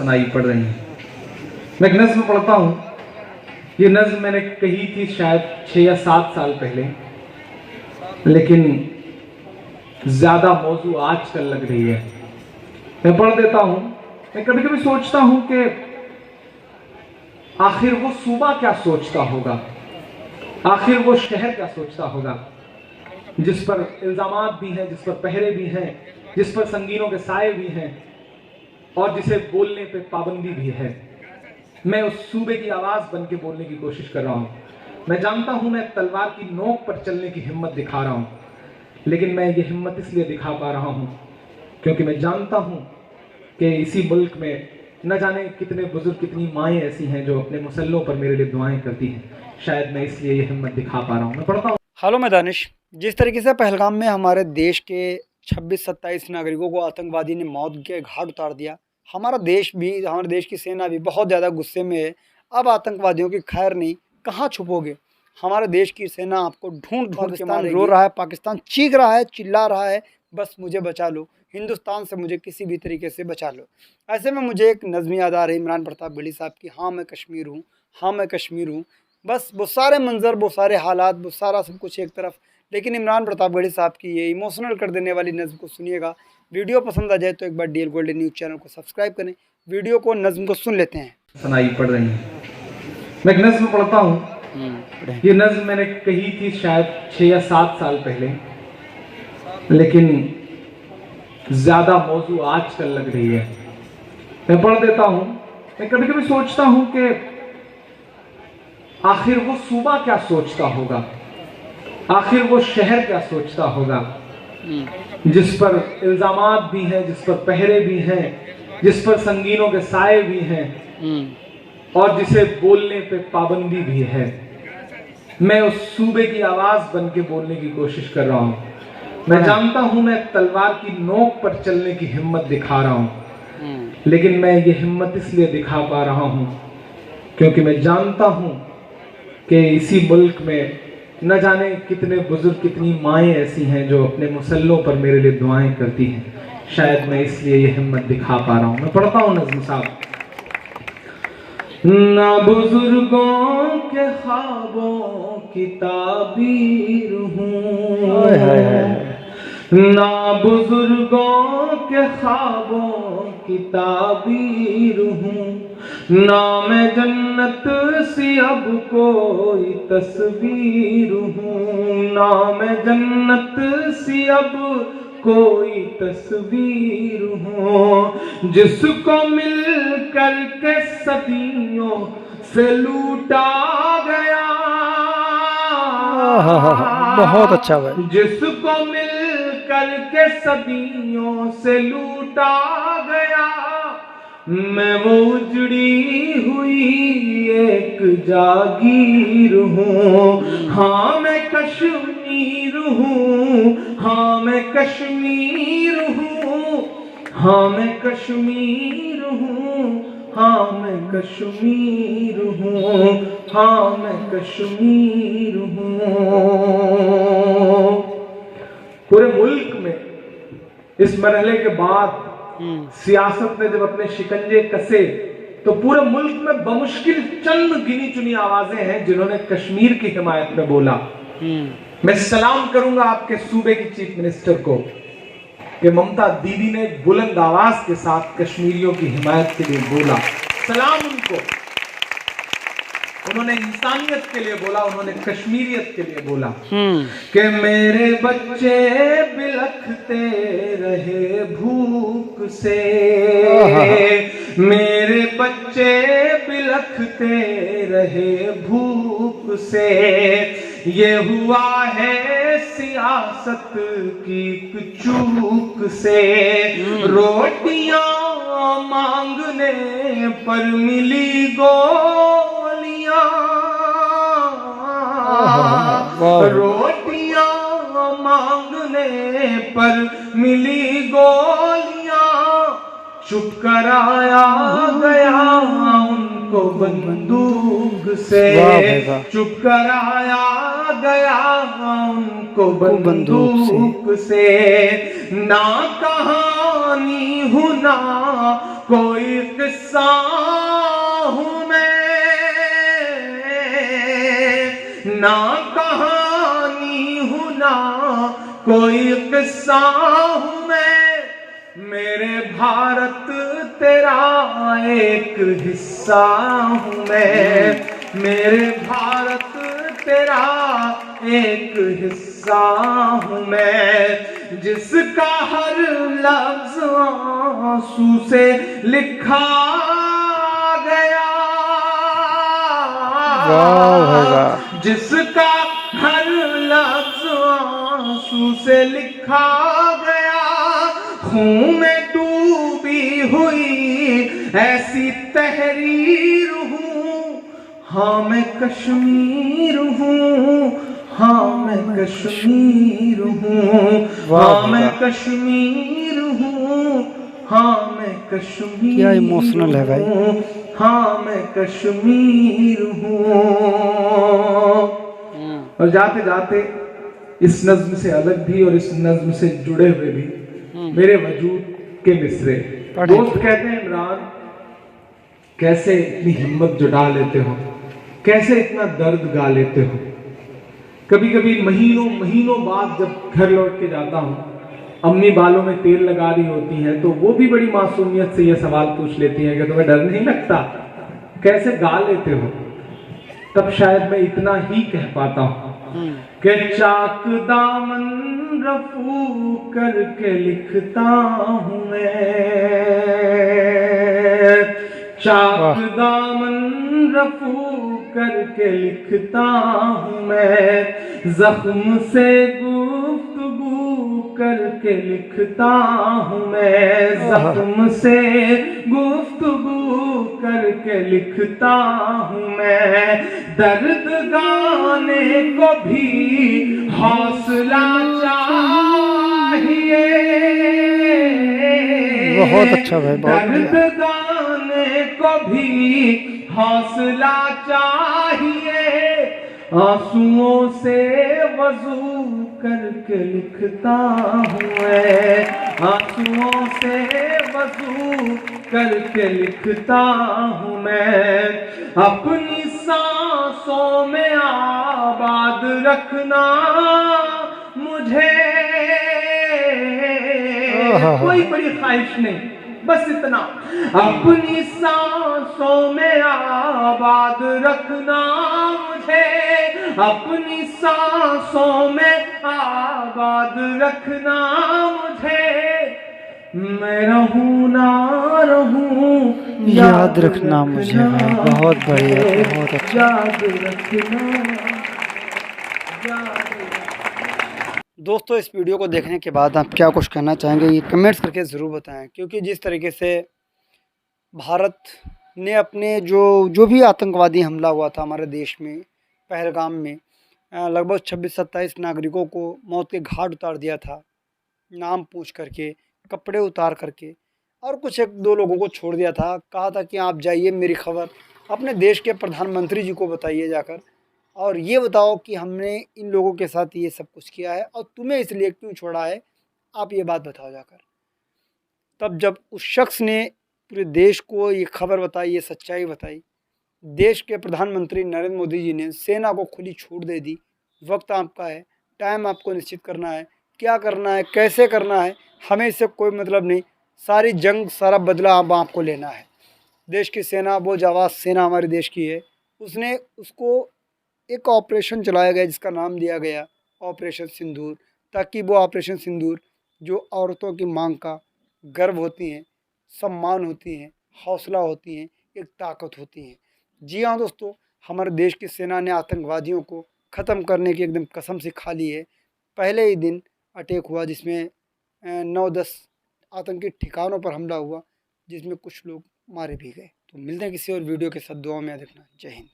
सुनाई पड़ रही हैं। मैं एक नज़्म पढ़ता हूँ। ये नज़्म मैंने कही थी शायद 6 या 7 साल पहले, लेकिन ज़्यादा मौजू आजकल लग रही है। मैं पढ़ देता हूँ। मैं कभी कभी सोचता हूँ कि आखिर वो सूबा क्या सोचता होगा, आखिर वो शहर क्या सोचता होगा, जिस पर इल्ज़ामात भी हैं, जिस पर पहरे भी हैं, जिस पर संगीनों के साए भी हैं और जिसे बोलने पे पाबंदी भी है। मैं उस सूबे की आवाज़ बन के बोलने की कोशिश कर रहा हूँ। मैं जानता हूँ मैं तलवार की नोक पर चलने की हिम्मत दिखा रहा हूँ, लेकिन मैं ये हिम्मत इसलिए दिखा पा रहा हूँ क्योंकि मैं जानता हूँ कि इसी मुल्क में न जाने कितने बुजुर्ग, कितनी माएँ ऐसी हैं जो अपने मुसल्लों पर मेरे लिए दुआएं करती हैं। शायद मैं इसलिए ये हिम्मत दिखा पा रहा हूँ। मैं पढ़ता हूँ। हेलो मैं दानिश। जिस तरीके से पहलगाम में हमारे देश के 26-27 नागरिकों को आतंकवादी ने मौत के घाट उतार दिया, हमारा देश भी, हमारे देश की सेना भी बहुत ज़्यादा गुस्से में है। अब आतंकवादियों की खैर नहीं, कहाँ छुपोगे? हमारे देश की सेना आपको ढूंढ ढूंढ के मारेगी। रो रहा है, पाकिस्तान चीख रहा है, चिल्ला रहा है, बस मुझे बचा लो, हिंदुस्तान से मुझे किसी भी तरीके से बचा लो। ऐसे में मुझे एक नज़्म याद आ रही इमरान प्रताप गढ़ी साहब की, हाँ मैं कश्मीर हूँ, हाँ मैं कश्मीर हूँ। बस वो सारे मंजर, वो सारे हालात, वो सारा सब कुछ एक तरफ, लेकिन इमरान प्रतापगढ़ी साहब की ये इमोशनल कर देने वाली नज़्म को सुनिएगा। वीडियो पसंद आ जाए तो एक बार डीएल गोल्डन न्यूज़ चैनल को सब्सक्राइब करें। वीडियो को, नज़्म को सुन लेते हैं। सुनाई पड़ रही हैं। मैं एक नज़्म पढ़ता हूँ। ये नज़्म मैंने कही थी शायद 6 या 7 साल पहले, लेकिन ज़्यादा मौजू आजकल लग रही है। मैं पढ़ देता हूँ। मैं कभी कभी सोचता हूँ कि आखिर वो सूबा क्या सोचता होगा, आखिर वो शहर क्या सोचता होगा, जिस पर इल्ज़ामात भी हैं, जिस पर पहरे भी हैं, जिस पर संगीनों के साए भी हैं और जिसे बोलने पे पाबंदी भी है। मैं उस सूबे की आवाज़ बन के बोलने की कोशिश कर रहा हूँ। मैं जानता हूँ मैं तलवार की नोक पर चलने की हिम्मत दिखा रहा हूँ, लेकिन मैं ये हिम्मत इसलिए दिखा पा रहा हूँ क्योंकि मैं जानता हूँ कि इसी मुल्क में न जाने कितने बुजुर्ग, कितनी माएँ ऐसी हैं जो अपने मुसल्लों पर मेरे लिए दुआएं करती हैं। शायद मैं इसलिए ये हिम्मत दिखा पा रहा हूँ। मैं पढ़ता हूँ नज़्म साहब। ना बुजुर्गों के ख्वाबों की ताबीर हूँ, ना बुजुर्गों के ख्वाबों की ताबीर हूँ, ना मैं जन्नत सी अब कोई तस्वीर हूँ, ना मैं जन्नत सी अब कोई तस्वीर हूँ, जिसको मिल करके सदियों से लूटा गया, बहुत अच्छा भाई। जिसको मिल करके सदियों से लूटा गया, मैं वो उजड़ी हुई एक जागीर हूँ। हाँ मैं कश्मीर हूँ, हाँ मैं कश्मीर हूँ, हाँ मैं कश्मीर हूँ, हाँ मैं कश्मीर हूँ, हाँ मैं कश्मीर हूँ। पूरे मुल्क में इस मरहले के बाद सियासत ने जब अपने शिकंजे कसे तो पूरे मुल्क में बमुश्किल चंद गिनी चुनी आवाजें हैं जिन्होंने कश्मीर की हिमायत में बोला। मैं सलाम करूंगा आपके सूबे की चीफ मिनिस्टर को कि ममता दीदी ने बुलंद आवाज के साथ कश्मीरियों की हिमायत के लिए बोला। सलाम उनको, उन्होंने इंसानियत के लिए बोला, उन्होंने कश्मीरियत के लिए बोला कि मेरे बच्चे बिलखते रहे भूख से, मेरे बच्चे बिलखते रहे भूख से, ये हुआ है सियासत की चूक से, रोटियां मांगने पर मिली गोलियां, रोटियां मांगने पर मिली गोलियां, चुप कराया गया उनको बंदूक से, चुप कराया गया उनको बंदूक से, ना कहा कहानी हूँ ना कोई किस्सा हूँ मैं, ना कहानी हूँ ना कोई किस्सा हूँ मैं, मेरे भारत तेरा एक हिस्सा हूँ मैं, मेरे भारत तेरा एक हिस्सा हूँ मैं, जिसका हर लफ्ज आंसू से लिखा गया, जिसका हर लफ्ज आंसू से लिखा गया, खून में डूबी हुई ऐसी तहरीर हूँ, हाँ मैं कश्मीर हूँ, हाँ मैं कश्मीर हूँ, हाँ मैं कश्मीर हूँ, हाँ मैं कश्मीर, क्या इमोशनल है भाई, हाँ मैं कश्मीर हूँ। और जाते जाते इस नज्म से अलग भी और इस नज्म से जुड़े हुए भी मेरे वजूद के मिसरे। दोस्त कहते हैं इमरान कैसे इतनी हिम्मत जुटा लेते हो, कैसे इतना दर्द गा लेते हो। कभी कभी महीनों महीनों बाद जब घर लौट के जाता हूँ, अम्मी बालों में तेल लगा रही होती हैं तो वो भी बड़ी मासूमियत से ये सवाल पूछ लेती हैं कि तुम्हें डर नहीं लगता, कैसे गा लेते हो। तब शायद मैं इतना ही कह पाता हूँ कि चाक दामन रफू करके लिखता हूँ मैं, चाक दामन रफू करके लिखता हूँ मैं, जख्म से गुफ्तगू करके लिखता हूँ मैं, जख्म से गुफ्तगू करके लिखता हूँ मैं, दर्द गाने को भी हौसला चाहिए, बहुत अच्छा भाई, दर्द गाने को भी हौसला चाहिए, आंसुओं से वजू करके लिखता हूँ मैं, आंसुओं से वजू करके लिखता हूँ मैं, अपनी सांसों में आबाद रखना मुझे, कोई बड़ी ख्वाहिश नहीं, बस इतना, अपनी सांसों में आबाद रखना मुझे, अपनी सांसों में आबाद रखना मुझे, मैं रहूं ना रहूं याद रखना मुझे भाई, बहुत बढ़िया, बहुत अच्छा। याद रखना। दोस्तों इस वीडियो को देखने के बाद आप क्या कुछ कहना चाहेंगे ये कमेंट्स करके ज़रूर बताएं, क्योंकि जिस तरीके से भारत ने अपने जो भी आतंकवादी हमला हुआ था हमारे देश में पहलगाम में, लगभग 26-27 नागरिकों को मौत के घाट उतार दिया था, नाम पूछ करके, कपड़े उतार करके, और कुछ एक दो लोगों को छोड़ दिया था। कहा था कि आप जाइए, मेरी खबर अपने देश के प्रधानमंत्री जी को बताइए जाकर, और ये बताओ कि हमने इन लोगों के साथ ये सब कुछ किया है और तुम्हें इसलिए क्यों छोड़ा है, आप ये बात बताओ जाकर। तब जब उस शख्स ने पूरे देश को ये खबर बताई, ये सच्चाई बताई, देश के प्रधानमंत्री नरेंद्र मोदी जी ने सेना को खुली छूट दे दी, वक्त आपका है, टाइम आपको निश्चित करना है, क्या करना है, कैसे करना है, हमें इससे कोई मतलब नहीं, सारी जंग, सारा बदला अब आपको लेना है। देश की सेना, वो जाबाज सेना हमारे देश की है, उसने उसको एक ऑपरेशन चलाया गया जिसका नाम दिया गया ऑपरेशन सिंदूर, ताकि वो ऑपरेशन सिंदूर जो औरतों की मांग का गर्व होती हैं, सम्मान होती हैं, हौसला होती हैं, एक ताकत होती हैं। जी हाँ दोस्तों, हमारे देश की सेना ने आतंकवादियों को ख़त्म करने की एकदम कसम से खा ली है। पहले ही दिन अटैक हुआ जिसमें 9-10 आतंकी ठिकानों पर हमला हुआ, जिसमें कुछ लोग मारे भी गए। तो मिलते हैं किसी और वीडियो के साथ, दुआ में याद रखना। जय हिंद।